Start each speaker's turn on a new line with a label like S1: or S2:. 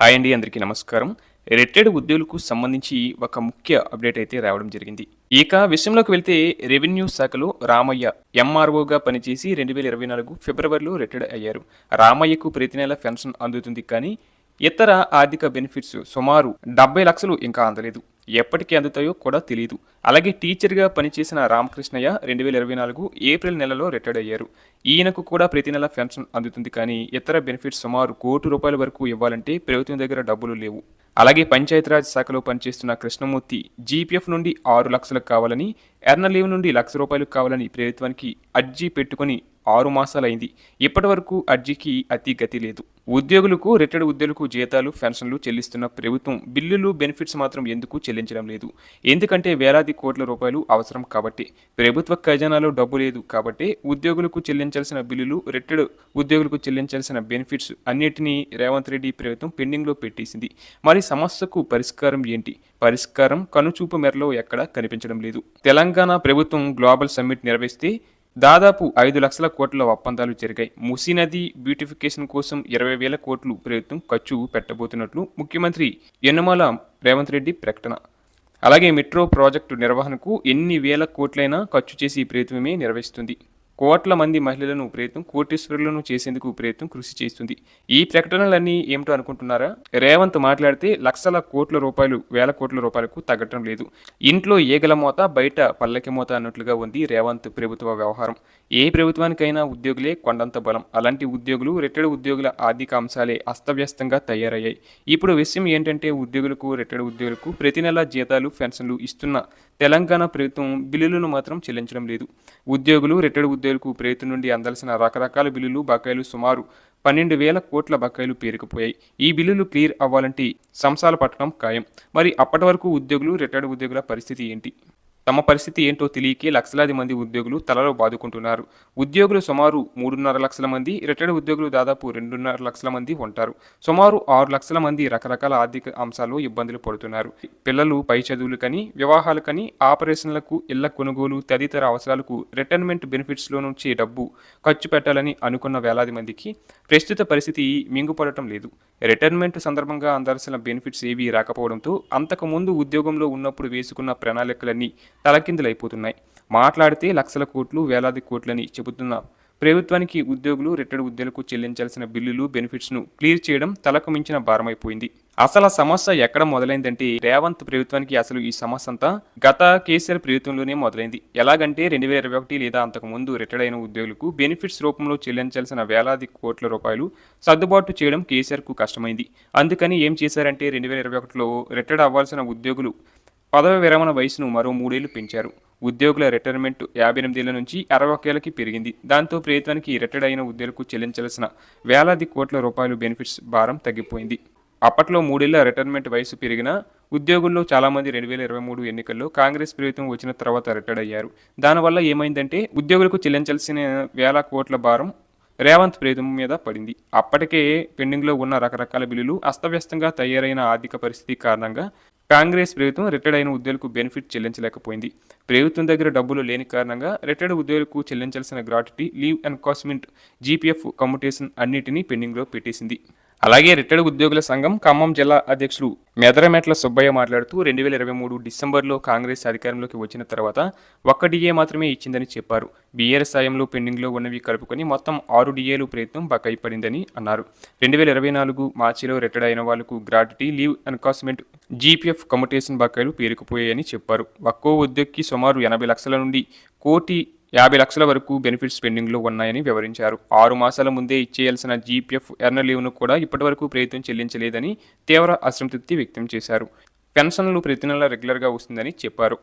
S1: Hi అండి, అందరికీ నమస్కారం. రిటైర్డ్ ఉద్యోగులకు సంబంధించి ఒక ముఖ్య అప్డేట్ అయితే రావడం జరిగింది. ఇక విషయంలోకి వెళ్తే రెవెన్యూ శాఖలో రామయ్య ఎంఆర్ఓగా పనిచేసి 2024 ఫిబ్రవరిలో రిటైర్డ్ అయ్యారు. రామయ్యకు ప్రతి నెల పెన్షన్ అందుతుంది, కానీ ఇతర ఆర్థిక బెనిఫిట్స్ సుమారు 70 లక్షలు ఇంకా అందలేదు. ఎప్పటికి అందుతాయో కూడా తెలియదు. అలాగే టీచర్గా పనిచేసిన రామకృష్ణయ్య 2024 ఏప్రిల్ నెలలో రిటైర్డ్ అయ్యారు. ఈయనకు కూడా ప్రతి నెల పెన్షన్ అందుతుంది, కానీ ఇతర బెనిఫిట్స్ సుమారు ₹1,00,00,000 వరకు ఇవ్వాలంటే ప్రభుత్వం దగ్గర డబ్బులు లేవు. అలాగే పంచాయతీరాజ్ శాఖలో పనిచేస్తున్న కృష్ణమూర్తి జీపీఎఫ్ నుండి 6 లక్షలకు కావాలని, ఎర్న లీవ్ నుండి ₹1,00,000 కావాలని ప్రభుత్వానికి అర్జీ పెట్టుకుని 6 మాసాలైంది. ఇప్పటి వరకు అర్జీకి అతి గతి లేదు. ఉద్యోగులకు, రిటైర్డ్ ఉద్యోగులకు జీతాలు, పెన్షన్లు చెల్లిస్తున్న ప్రభుత్వం బిల్లులు, బెనిఫిట్స్ మాత్రం ఎందుకు చెల్లించడం లేదు? ఎందుకంటే వేలాది కోట్ల రూపాయలు అవసరం కాబట్టి. ప్రభుత్వ ఖజానాలో డబ్బు లేదు కాబట్టి ఉద్యోగులకు చెల్లించాల్సిన బిల్లులు, రిటైర్డ్ ఉద్యోగులకు చెల్లించాల్సిన బెనిఫిట్స్ అన్నిటినీ రేవంత్ రెడ్డి ప్రభుత్వం పెండింగ్లో పెట్టేసింది. మరి సమస్యకు పరిష్కారం ఏంటి? పరిష్కారం కనుచూపు మేరలో ఎక్కడా కనిపించడం లేదు. తెలంగాణ ప్రభుత్వం గ్లోబల్ సమ్మిట్ నిర్వహిస్తే దాదాపు 5 లక్షల కోట్ల ఒప్పందాలు జరిగాయి. మూసీ నది బ్యూటిఫికేషన్ కోసం 20,000 కోట్లు ప్రభుత్వం ఖర్చు పెట్టబోతున్నట్లు ముఖ్యమంత్రి యనమల రేవంత్ రెడ్డి ప్రకటన. అలాగే మెట్రో ప్రాజెక్టు నిర్వహణకు ఎన్ని వేల కోట్లైనా ఖర్చు చేసి ప్రభుత్వమే నిర్వహిస్తుంది. కోట్ల మంది మహిళలను ప్రభుత్వం కోటీశ్వరులను చేసేందుకు ప్రభుత్వం కృషి చేస్తుంది. ఈ ప్రకటనలన్నీ ఏమిటో అనుకుంటున్నారా? రేవంత్ మాట్లాడితే లక్షల కోట్ల రూపాయలు, వేల కోట్ల రూపాయలకు తగ్గటం లేదు. ఇంట్లో ఈగల మోత, బయట పల్లకి మోత అన్నట్లుగా ఉంది రేవంత్ ప్రభుత్వ వ్యవహారం. ఏ ప్రభుత్వానికైనా ఉద్యోగులే కొండంత బలం. అలాంటి ఉద్యోగులు, రిటైర్డ్ ఉద్యోగుల ఆర్థిక అంశాలే అస్తవ్యస్తంగా తయారయ్యాయి. ఇప్పుడు విషయం ఏంటంటే ఉద్యోగులకు, రిటైర్డ్ ఉద్యోగులకు ప్రతి నెల జీతాలు, పెన్షన్లు ఇస్తున్న తెలంగాణ ప్రభుత్వం బిల్లులను మాత్రం చెల్లించడం లేదు. ఉద్యోగులు, రిటైర్డ్ ఉద్యోగులకు ప్రభుత్వం నుండి అందాల్సిన రకరకాల బిల్లులు, బకాయిలు సుమారు 12,000 కోట్ల బకాయిలు పేరుకుపోయాయి. ఈ బిల్లులు క్లియర్ అవ్వాలంటే సంసాలు పట్టడం ఖాయం. మరి అప్పటి వరకు ఉద్యోగులు, రిటైర్డ్ ఉద్యోగుల పరిస్థితి ఏంటి? తమ పరిస్థితి ఏంటో తెలియకే లక్షలాది మంది ఉద్యోగులు తలలో బాదుకుంటున్నారు. ఉద్యోగులు సుమారు 3.5 లక్షల మంది, రిటైర్డ్ ఉద్యోగులు దాదాపు 2.5 లక్షల మంది ఉంటారు. సుమారు 6 లక్షల మంది రకరకాల ఆర్థిక అంశాల్లో ఇబ్బందులు పడుతున్నారు. పిల్లలు పై చదువులకని, వివాహాలకని, ఆపరేషన్లకు, ఇళ్ల కొనుగోలు తదితర అవసరాలకు రిటైర్మెంట్ బెనిఫిట్స్లో నుంచి డబ్బు ఖర్చు పెట్టాలని అనుకున్న వేలాది మందికి ప్రస్తుత పరిస్థితి మింగుపడటం లేదు. రిటైర్మెంట్ సందర్భంగా అందాల్సిన బెనిఫిట్స్ ఏవీ రాకపోవడంతో అంతకుముందు ఉద్యోగంలో ఉన్నప్పుడు వేసుకున్న ప్రణాళికలన్నీ తలకిందులైపోతున్నాయి. మాట్లాడితే లక్షల కోట్లు, వేలాది కోట్లని చెబుతున్న ప్రభుత్వానికి ఉద్యోగులు, రిటైర్డ్ ఉద్యోగులకు చెల్లించాల్సిన బిల్లులు, బెనిఫిట్స్ను క్లియర్ చేయడం తలకు మించిన భారమైపోయింది. అసలు ఆ సమస్య ఎక్కడ మొదలైందంటే రేవంత్ ప్రభుత్వానికి అసలు ఈ సమస్య అంతా గత కేసీఆర్ ప్రభుత్వంలోనే మొదలైంది. ఎలాగంటే 2021 లేదా అంతకుముందు రిటైర్డ్ అయిన ఉద్యోగులకు బెనిఫిట్స్ రూపంలో చెల్లించాల్సిన వేలాది కోట్ల రూపాయలు సర్దుబాటు చేయడం కేసీఆర్కు కష్టమైంది. అందుకని ఏం చేశారంటే 2021లో రిటైర్డ్ అవ్వాల్సిన ఉద్యోగులు పదవి విరమణ వయసును మరో 3 ఏళ్లు పెంచారు. ఉద్యోగుల రిటైర్మెంట్ 58 ఏళ్ల నుంచి 61 ఏళ్లకి పెరిగింది. దాంతో ప్రభుత్వానికి రిటైర్డ్ అయిన ఉద్యోగులకు చెల్లించాల్సిన వేలాది కోట్ల రూపాయలు బెనిఫిట్స్ భారం తగ్గిపోయింది. అప్పట్లో 3 ఏళ్ల రిటైర్మెంట్ వయసు పెరిగిన ఉద్యోగుల్లో చాలామంది 2023 ఎన్నికల్లో కాంగ్రెస్ ప్రభుత్వం వచ్చిన తర్వాత రిటైర్డ్ అయ్యారు. దానివల్ల ఏమైందంటే ఉద్యోగులకు చెల్లించాల్సిన వేల కోట్ల భారం రేవంత్ ప్రభుత్వం మీద పడింది. అప్పటికే పెండింగ్లో ఉన్న రకరకాల బిల్లులు, అస్తవ్యస్తంగా తయారైన ఆర్థిక పరిస్థితి కారణంగా కాంగ్రెస్ ప్రభుత్వం రిటైర్డ్ అయిన ఉద్యోగులకు బెనిఫిట్ చెల్లించలేకపోయింది. ప్రభుత్వం దగ్గర డబ్బులు లేని కారణంగా రిటైర్డ్ ఉద్యోగులకు చెల్లించాల్సిన gratuity, leave encashment, GPF commutation అన్నిటినీ పెండింగ్లో పెట్టేసింది. అలాగే రిటైర్డ్ ఉద్యోగుల సంఘం ఖమ్మం జిల్లా అధ్యక్షులు మెదరమెట్ల సుబ్బయ్య మాట్లాడుతూ 2023 డిసెంబర్లో కాంగ్రెస్ అధికారంలోకి వచ్చిన తర్వాత 1 డిఏ మాత్రమే ఇచ్చిందని చెప్పారు. బీఆర్ఎస్ సాయంలో పెండింగ్లో ఉన్నవి కలుపుకొని మొత్తం 6 డిఏలు ప్రయత్నం బకాయి పడిందని అన్నారు. 2024 మార్చిలో రిటైర్డ్ అయిన వాళ్లకు gratuity, leave encashment, GPF commutation బకాయిలు పేరుకుపోయాయని చెప్పారు. ఒక్కో ఉద్యోగికి సుమారు 80 లక్షల నుండి 1,50 లక్షల వరకు బెనిఫిట్స్ పెండింగ్లో ఉన్నాయని వివరించారు. 6 మాసాల ముందే ఇచ్చేయాల్సిన జీపీఎఫ్, ఎర్న లీవ్ను కూడా ఇప్పటివరకు ప్రభుత్వం చెల్లించలేదని తీవ్ర అసంతృప్తి వ్యక్తం చేశారు. పెన్షన్లు ప్రతి నెల రెగ్యులర్గా వస్తుందని చెప్పారు.